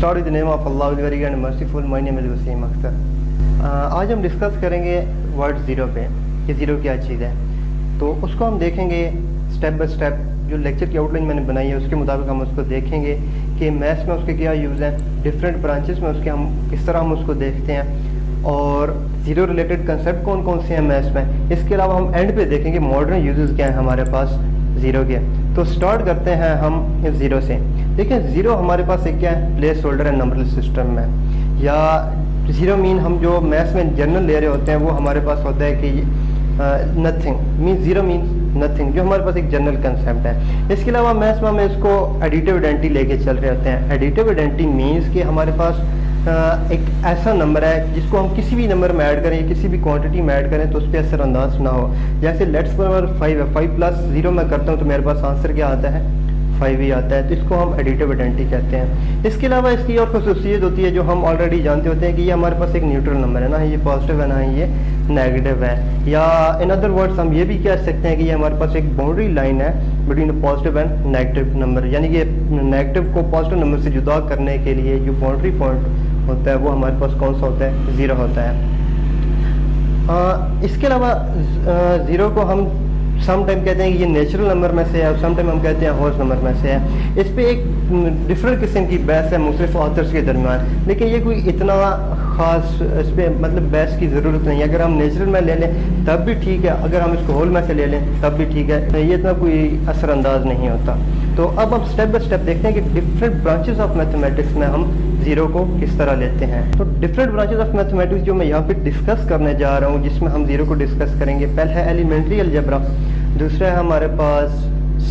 Start with the name of Allah, very good and merciful. My name is Waseem Akhtar. आज हम discuss करेंगे word zero पे कि zero क्या चीज़ है। तो उसको हम देखेंगे स्टेप बाय स्टेप। जो लेक्चर की आउटलाइन मैंने बनाई है उसके मुताबिक हम उसको देखेंगे कि मैथ्स में उसके क्या यूज़ हैं, डिफरेंट ब्रांचेस में उसके हम किस तरह हम उसको देखते हैं और ज़ीरो रिलेटेड कंसेप्ट कौन कौन से हैं मैथ्स में। इसके अलावा हम एंड पे देखेंगे मॉडर्न यूजेस क्या हैं हमारे पास ज़ीरो के। तो स्टार्ट करते हैं हम ज़ीरो से। देखिए ज़ीरो हमारे पास एक क्या है, प्लेस होल्डर है नंबरल सिस्टम में। या ज़ीरो मीन हम जो मैथ्स में जनरल ले रहे होते हैं वो हमारे पास होता है कि nothing mean zero means nothing, जो हमारे पास एक जनरल कंसेप्ट है। इसके अलावा मैथ्स में हम इसको एडिटिव आइडेंटिटी लेके चल रहे होते हैं। एडिटिव आइडेंटिटी मीन्स कि हमारे पास एक ऐसा नंबर है जिसको हम किसी भी नंबर में ऐड करें या किसी भी क्वांटिटी में ऐड करें तो उस पर असरअंदाज ना हो। जैसे लेट्स पर 5 है, 5 प्लस 0 मैं करता हूँ तो मेरे पास आंसर क्या आता है, 5 ही आता है। तो इसको हम एडिटिव आइडेंटिटी कहते हैं। इसके अलावा इसकी और खसूसियत होती है जो हम ऑलरेडी जानते होते हैं कि ये हमारे पास एक न्यूट्रल नंबर है, ना ये पॉजिटिव है ना ये नेगेटिव है। या इन अदर वर्ड्स हम ये भी कह सकते हैं कि ये हमारे पास एक बाउंड्री लाइन है between positive and negative number. यानी कि नेगेटिव को पॉजिटिव नंबर से जुदा करने के लिए जो बाउंड्री पॉइंट होता है वो हमारे पास कौन सा होता है, ज़ीरो होता है। इसके अलावा ज़ीरो को हम सम टाइम कहते हैं कि ये नेचुरल नंबर में से है और सम टाइम हम कहते हैं होल नंबर में से है। इस पे एक डिफरेंट किस्म की बहस है मुख्तलिफ ऑथर्स के दरमियान, लेकिन ये कोई इतना ख़ास इस पर मतलब बहस की ज़रूरत नहीं है। अगर हम नेचुरल में ले लें तब भी ठीक है, अगर हम इसको होल में से ले लें तब भी ठीक है, ये इतना कोई असरअंदाज नहीं होता। तो अब हम स्टेप बाय स्टेप देखते हैं कि डिफरेंट ब्रांचेस ऑफ मैथमेटिक्स में हम ज़ीरो को किस तरह लेते हैं। तो डिफरेंट ब्रांचेस ऑफ मैथमेटिक्स जो मैं यहाँ पे डिस्कस करने जा रहा हूँ जिसमें हम ज़ीरो को डिस्कस करेंगे, पहला है एलिमेंट्री अलजेब्रा, दूसरा है हमारे पास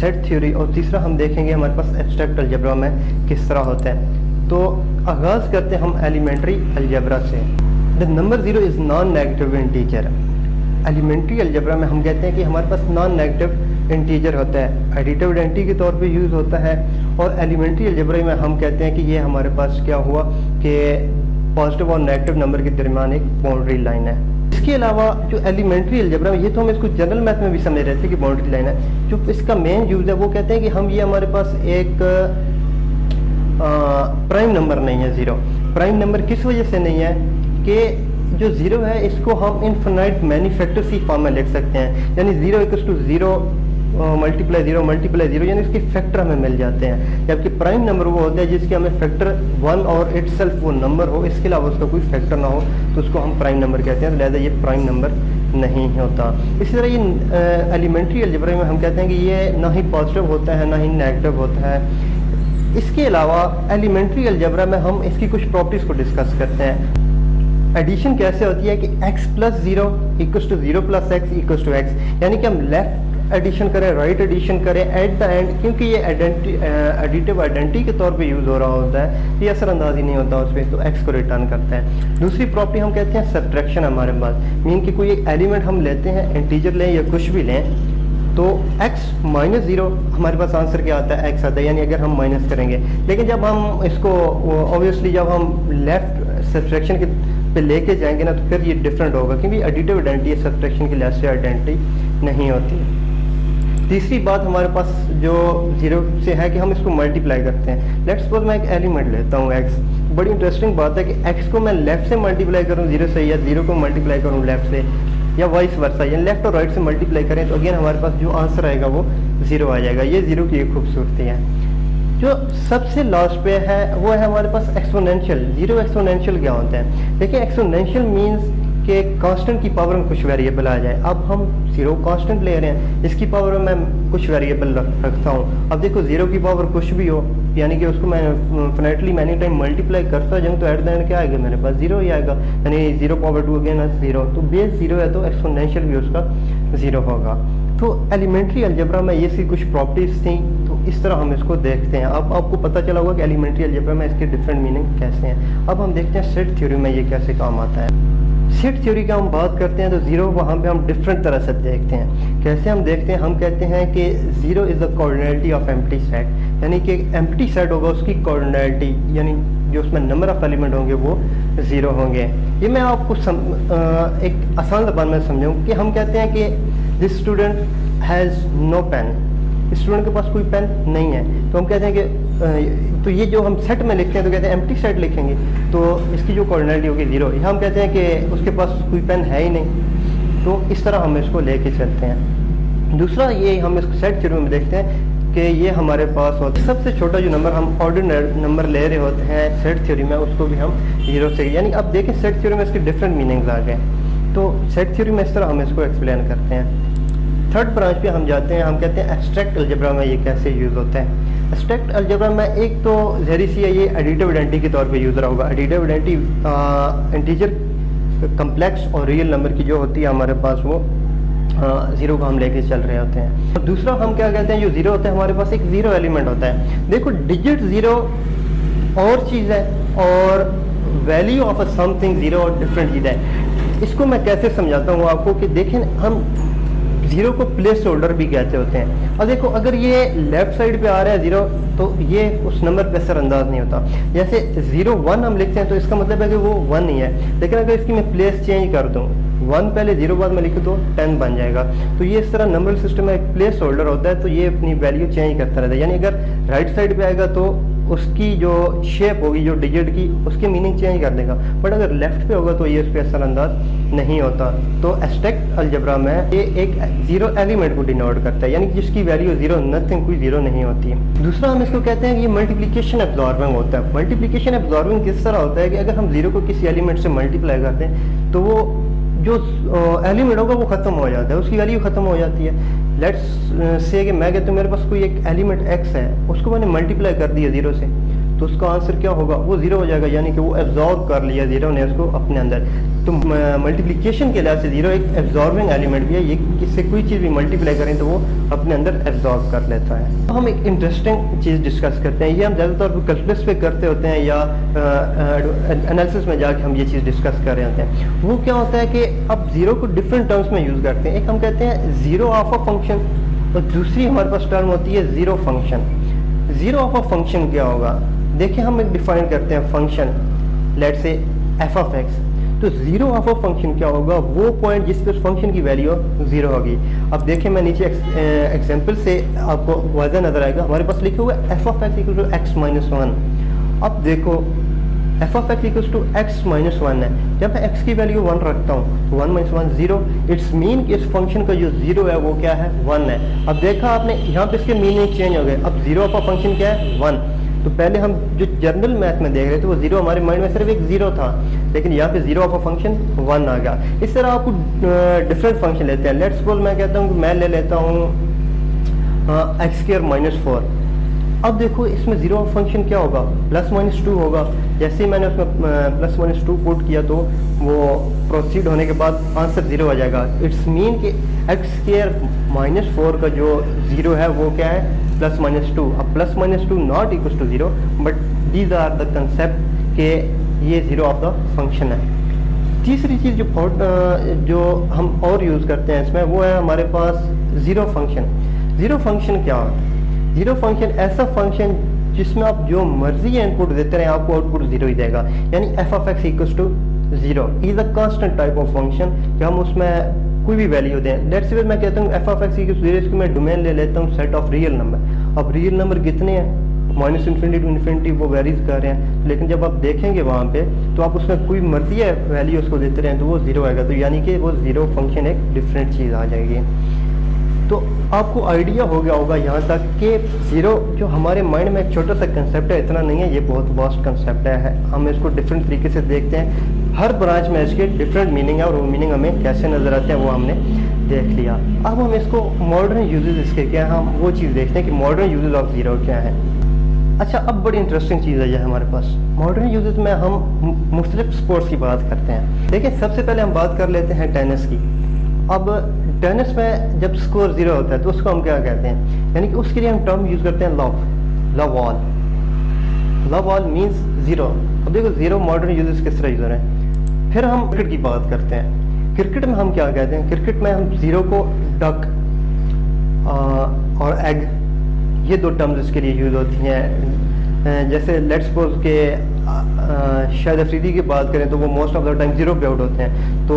सेट थ्योरी और तीसरा हम देखेंगे हमारे पास एब्स्ट्रैक्ट अलजेब्रा में किस तरह होता है। तो आगाज़ करते हैं हम एलिमेंट्री अलजेब्रा से। The number zero is non negative integer. Elementary algebra में हम कहते हैं कि हमारे पास नॉन नेगेटिव इंटीजर होता है, एडिटिव आइडेंटिटी के तौर पे यूज़ होता है। और एलिमेंट्री अलजेब्रा में हम कहते हैं कि ये हमारे पास क्या हुआ कि पॉजिटिव और नेगेटिव नंबर के दरमियान एक बाउंड्री लाइन है। इसके अलावा जो एलिमेंट्री अलजेब्रा में, ये तो हम इसको जनरल मैथ में भी समझ रहे थे कि बाउंड्री लाइन है, जो इसका मेन यूज़ है वो कहते हैं कि हम ये हमारे पास एक प्राइम नंबर नहीं है ज़ीरो। प्राइम नंबर किस वजह से नहीं है कि जो ज़ीरो है इसको हम इनफिनाइट मैनी फैक्टर्स की फॉर्म में लिख सकते हैं। यानी zero equals to zero multiply zero यानी इसके फैक्टर हमें मिल जाते हैं। जबकि प्राइम नंबर वो होता है जिसके हमें फैक्टर 1 और इटसेल्फ वो नंबर हो, इसके अलावा उसका कोई फैक्टर ना हो, तो उसको हम प्राइम नंबर कहते हैं। लिहाजा ये प्राइम नंबर नहीं होता। इसी तरह ये एलिमेंट्री अलजेब्रा में हम कहते हैं कि ये ना ही पॉजिटिव होता है ना ही नेगेटिव होता है। इसके अलावा एलिमेंट्री अलजेब्रा में हम इसकी कुछ प्रॉपर्टीज़ को डिस्कस करते हैं। एडिशन कैसे होती है कि x plus 0 equals to 0 plus x equals to x, यानी कि हम लेफ्ट एडिशन करें राइट एडिशन करें एट द एंड, क्योंकि ये एडिटिव आइडेंटिटी के तौर पे यूज़ हो रहा होता है, ये असरअंदाज ही नहीं होता उस पर, तो x को रिटर्न करता है। दूसरी प्रॉपर्टी हम कहते हैं सब्ट्रैक्शन हमारे पास, मीन कि कोई एक एलिमेंट हम लेते हैं, इंटीजर लें या कुछ भी लें, तो x माइनस 0 हमारे पास आंसर क्या आता है, x आता है, यानी अगर हम माइनस करेंगे। लेकिन जब हम इसको ऑब्वियसली जब हम लेफ्ट सब्ट्रैक्शन के पे लेके जाएंगे ना तो फिर ये डिफरेंट होगा, क्योंकि एडिटिव आइडेंटिटी सब्ट्रैक्शन की लिहाज से आइडेंटिटी नहीं होती। तीसरी बात हमारे पास जो ज़ीरो से है कि हम इसको मल्टीप्लाई करते हैं। लेट्स सपोज मैं एक एलिमेंट लेता हूँ x, बड़ी इंटरेस्टिंग बात है कि x को मैं लेफ्ट से मल्टीप्लाई करूँ ज़ीरो से, या ज़ीरो को मल्टीप्लाई करूँ लेफ्ट से, या वाइस वर्सा, या लेफ्ट और राइट से मल्टीप्लाई करें तो अगेन हमारे पास जो आंसर आएगा वो ज़ीरो आ जाएगा। ये ज़ीरो की एक खूबसूरती है। जो सबसे लास्ट पे है वो है हमारे पास एक्सपोनेंशियल। ज़ीरो एक्सपोनेंशियल क्या होता है? देखिए एक्सपोनेंशियल मीन्स कि कांस्टेंट की पावर में कुछ वेरिएबल आ जाए। अब हम ज़ीरो कांस्टेंट ले रहे हैं, इसकी पावर में मैं कुछ वेरिएबल रखता हूँ। अब देखो ज़ीरो की पावर कुछ भी हो, यानी कि उसको मैं इनफिनिटली मैनी टाइम मल्टीप्लाई करता जाऊँ तो एट द एंड क्या आएगा मेरे पास, ज़ीरो ही आएगा। यानी 0 पावर 2 अगेन ज़ीरो, तो बेस ज़ीरो है तो एक्सपोनेंशियल भी उसका ज़ीरो होगा। तो एलिमेंट्री अलजेब्रा में ये सी कुछ प्रॉपर्टीज़ थी, तो इस तरह हम इसको देखते हैं। अब आपको पता चला होगा कि एलिमेंट्री अलजेब्रा में इसके डिफरेंट मीनिंग कैसे हैं। अब हम देखते हैं सेट थ्योरी में ये कैसे काम आता है। सेट थ्योरी का हम बात करते हैं तो ज़ीरो वहाँ पे हम डिफरेंट तरह से देखते हैं। कैसे हम देखते हैं, हम कहते हैं कि zero is the cardinality of empty set, यानी कि एम्प्टी सेट होगा उसकी कोऑर्डिनेलिटी, यानी जो उसमें नंबर ऑफ एलिमेंट होंगे वो ज़ीरो होंगे। ये मैं आपको एक आसान ज़बान में समझाऊँ कि हम कहते हैं कि this student has no pen, student के पास कोई पेन नहीं है, तो हम कहते हैं कि तो ये जो हम सेट में लिखते हैं तो कहते हैं एम्प्टी सेट लिखेंगे, तो इसकी जो कोऑर्डिनेट होगी 0। यहाँ हम कहते हैं कि उसके पास कोई पेन है ही नहीं, तो इस तरह हम इसको लेके चलते हैं। दूसरा ये हम इसको सेट थ्योरी में देखते हैं कि ये हमारे पास होता है सबसे छोटा जो नंबर हम ऑर्डिनल नंबर ले रहे होते हैं सेट थ्योरी में, उसको भी हम 0 से, यानी अब देखें सेट थ्योरी में इसके डिफरेंट मीनिंग्स आ गए। तो सेट थ्योरी में इस तरह हम इसको एक्सप्लेन करते हैं। थर्ड ब्रांच पे हम जाते हैं, हम कहते हैं एब्स्ट्रैक्ट अलजेब्रा में ये कैसे यूज़ होता है। एब्स्ट्रैक्ट अलजेब्रा में एक तो ज़हरी सी है, ये एडिटिव आइडेंटिटी के तौर पे यूज़ रहा होगा। एडिटिव आइडेंटिटी इंटीजर कम्प्लेक्स और रियल नंबर की जो होती है हमारे पास, वो 0 को हम लेके चल रहे होते हैं। और दूसरा हम क्या कहते हैं, जो 0 होता है हमारे पास एक 0 एलिमेंट होता है। देखो डिजिट 0 और चीज़ है और वैल्यू ऑफ अ समथिंग 0 और डिफरेंट चीज़ है। इसको मैं कैसे समझाता हूँ आपको कि देखें, हम 0 को प्लेस होल्डर भी कहते होते हैं। और देखो अगर ये लेफ्ट साइड पे आ रहा है 0, तो ये उस नंबर पे असरअंदाज नहीं होता। जैसे 0 1 हम लिखते हैं तो इसका मतलब है कि वो 1 ही है, लेकिन अगर इसकी मैं प्लेस चेंज कर दूँ, 1 पहले 0 बाद में लिखूँ तो 10 बन जाएगा। तो ये इस तरह नंबर सिस्टम में एक प्लेस होल्डर होता है, तो ये अपनी वैल्यू चेंज करता रहता है। यानी अगर राइट साइड पे आएगा तो उसकी जो शेप होगी जो डिजिट की, उसकी मीनिंग चेंज कर देगा, बट अगर लेफ्ट पे होगा तो ये उस पर असरअंदाज नहीं होता। तो एब्स्ट्रैक्ट अलजेब्रा में ये एक 0 एलिमेंट को डिनोट करता है, यानी कि जिसकी वैल्यू 0 नथिंग, कोई 0 नहीं होती है। दूसरा हम इसको कहते हैं कि ये मल्टीप्लिकेशन एब्जॉर्बिंग होता है। मल्टीप्लिकेशन एब्जॉर्बिंग किस तरह होता है कि अगर हम 0 को किसी एलिमेंट से मल्टीप्लाई करते हैं तो वो जो एलिमेंट होगा वो खत्म हो जाता है, उसकी वैल्यू खत्म हो जाती है। लेट्स से कि मैं कहता हूँ मेरे पास कोई एक एलिमेंट x है, उसको मैंने मल्टीप्लाई कर दिया 0 से, तो उसका आंसर क्या होगा, वो 0 हो जाएगा, यानी कि वो एब्जॉर्ब कर लिया 0 ने उसको अपने अंदर। तो मल्टीप्लिकेशन के लिहाज से 0 एक एब्जॉर्बिंग एलिमेंट भी है, ये किससे कोई चीज़ भी मल्टीप्लाई करें तो वो अपने अंदर एब्जॉर्ब कर लेता है। तो हम एक इंटरेस्टिंग चीज़ डिस्कस करते हैं, ये हम ज़्यादातौर पर कैलकुलस पे करते होते हैं या एनालिसिस में जाके हम ये चीज़ डिस्कस कर रहे होते हैं। वो क्या होता है कि अब 0 को डिफरेंट टर्म्स में यूज़ करते हैं। एक हम कहते हैं 0 ऑफ अ फंक्शन, और दूसरी हमारे पास टर्म होती है 0 फंक्शन। 0 ऑफ अ फंक्शन क्या होगा, देखिए हम एक डिफाइन करते हैं function, let's say f of x। तो 0 ऑफ अ फंक्शन क्या होगा, वो पॉइंट जिस पे उस फंक्शन की वैल्यू 0 होगी। अब देखिए मैं नीचे एग्जांपल से आपको वाज़ह नजर आएगा, हमारे पास लिखे हुए f of x equal to x minus 1। अब देखो f of x equal to x minus 1 है, जब मैं x की वैल्यू 1 रखता हूँ तो 1 माइनस 1 0, इट्स मीन कि इस फंक्शन का जो 0 है वो क्या है, 1 है। अब देखा आपने यहाँ पे इसके मीनिंग चेंज हो गए। अब 0 ऑफ अ फंक्शन क्या है, 1। तो पहले हम जो जनरल मैथ में देख रहे थे वो 0 हमारे माइंड में सिर्फ एक 0 था, लेकिन यहाँ पे 0 ऑफ अ फंक्शन 1 आ गया। इस तरह आपको डिफरेंट फंक्शन लेते हैं। लेट्स सपोज मैं कहता हूँ कि मैं ले लेता हूँ x² माइनस 4। अब देखो इसमें 0 ऑफ फंक्शन क्या होगा, प्लस माइनस 2 होगा। जैसे ही मैंने उसमें प्लस माइनस 2 पुट किया तो वो प्रोसीड होने के बाद आंसर 0 आ जाएगा। इट्स मीन कि x² माइनस 4 का जो 0 है वो क्या है, प्लस माइनस 2। अब plus minus 2 not equal to 0, but these are the concept के ये 0 ऑफ द फंक्शन है। तीसरी चीज़ जो हम और यूज़ करते हैं इसमें, वो है हमारे पास 0 फंक्शन। 0 फंक्शन क्या होता है, 0 फंक्शन ऐसा फंक्शन जिसमें आप जो मर्जी इनपुट देते रहे आपको आउटपुट 0 ही देगा। यानी f of x equals to 0 is a constant type of function कि हम उसमें कोई भी वैल्यू दें। लेट्स से मैं कहता हूँ f ऑफ x इक्वल्स 0, इसको मैं डोमेन ले लेता हूँ सेट ऑफ रियल नंबर। अब रियल नंबर कितने हैं, माइनस इन्फिनिटी टू इन्फिनिटी, वो वेरीज कर रहे हैं, लेकिन जब आप देखेंगे वहाँ पे तो आप उसमें कोई मर्जी है वैल्यू उसको देते रहें तो वो 0 आएगा। तो यानी कि वो 0 फंक्शन एक डिफरेंट चीज़ आ जाएगी। तो आपको आइडिया हो गया होगा यहाँ तक कि 0 जो हमारे माइंड में एक छोटा सा कंसेप्ट है, इतना नहीं है, ये बहुत वास्ट कंसेप्ट है। हम इसको डिफरेंट तरीके से देखते हैं, हर ब्रांच में इसके डिफरेंट मीनिंग है और वो मीनिंग हमें कैसे नज़र आते हैं वो हमने देख लिया। अब हम इसको मॉडर्न यूजेस इसके क्या है, हम वो चीज़ देखते हैं कि मॉडर्न यूजेस ऑफ 0 क्या है। अच्छा, अब बड़ी इंटरेस्टिंग चीज़ है ये हमारे पास मॉडर्न यूजेस में हम मुख्तलिफ स्पोर्ट्स की बात करते हैं। देखिए सबसे पहले हम बात कर लेते हैं टेनिस की। अब टेनिस में जब स्कोर 0 होता है तो उसको हम क्या कहते हैं, यानी कि उसके लिए हम टर्म यूज़ करते हैं love all. Love all means 0। अब देखो 0 मॉडर्न यूजेस किस तरह यूज़ हो रहे हैं। फिर हम क्रिकेट की बात करते हैं। क्रिकेट में हम क्या कहते हैं, क्रिकेट में हम 0 को डक और एग, ये 2 टर्म्स इसके लिए यूज़ होती हैं। जैसे लेट्स सपोज के शाहिद अफरीदी की बात करें तो वो मोस्ट ऑफ द टाइम 0 पे आउट होते हैं। तो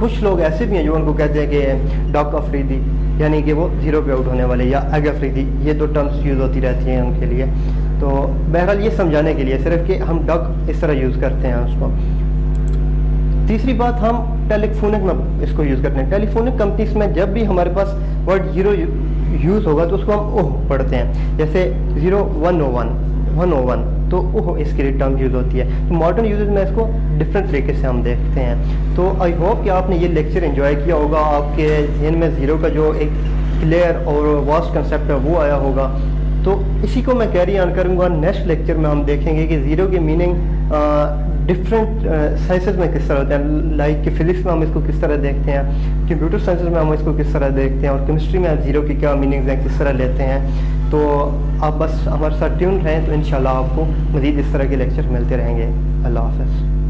कुछ लोग ऐसे भी हैं जो उनको कहते हैं कि डक अफरीदी, यानी कि वो 0 पे आउट होने वाले, या एग अफरीदी, ये 2 टर्म्स यूज़ होती रहती हैं उनके लिए। तो बहरहाल ये समझाने के लिए सिर्फ कि हम डक इस तरह यूज़ करते हैं उसको। तीसरी बात, हम टेलीफोनिक में इसको यूज़ करते हैं। टेलीफोनिक कंपनीज में जब भी हमारे पास वर्ड जीरो यूज़ होगा तो उसको हम ओह पढ़ते हैं, जैसे 0101 तो ओह इसके लिए टर्म यूज़ होती है। तो मॉडर्न यूजेस में इसको डिफरेंट तरीके से हम देखते हैं। तो आई होप कि आपने ये लेक्चर एंजॉय किया होगा, आपके जहन में ज़ीरो का जो एक क्लियर और वास्ट कंसेप्ट है वो आया होगा। तो इसी को मैं कैरी ऑन करूँगा। नेक्स्ट लेक्चर में हम देखेंगे कि ज़ीरो की मीनिंग डिफरेंट साइंसेस में किस तरह होते हैं, लाइक कि फिजिक्स में हम इसको किस तरह देखते हैं, कंप्यूटर साइंसेस में हम इसको किस तरह देखते हैं, और केमिस्ट्री में ज़ीरो की क्या मीनिंग्स हैं, किस तरह लेते हैं। तो आप बस हमारे साथ ट्यून रहें, तो इंशाल्लाह आपको मज़ीद इस तरह के लेक्चर मिलते रहेंगे। अल्लाह हाफ़िज़।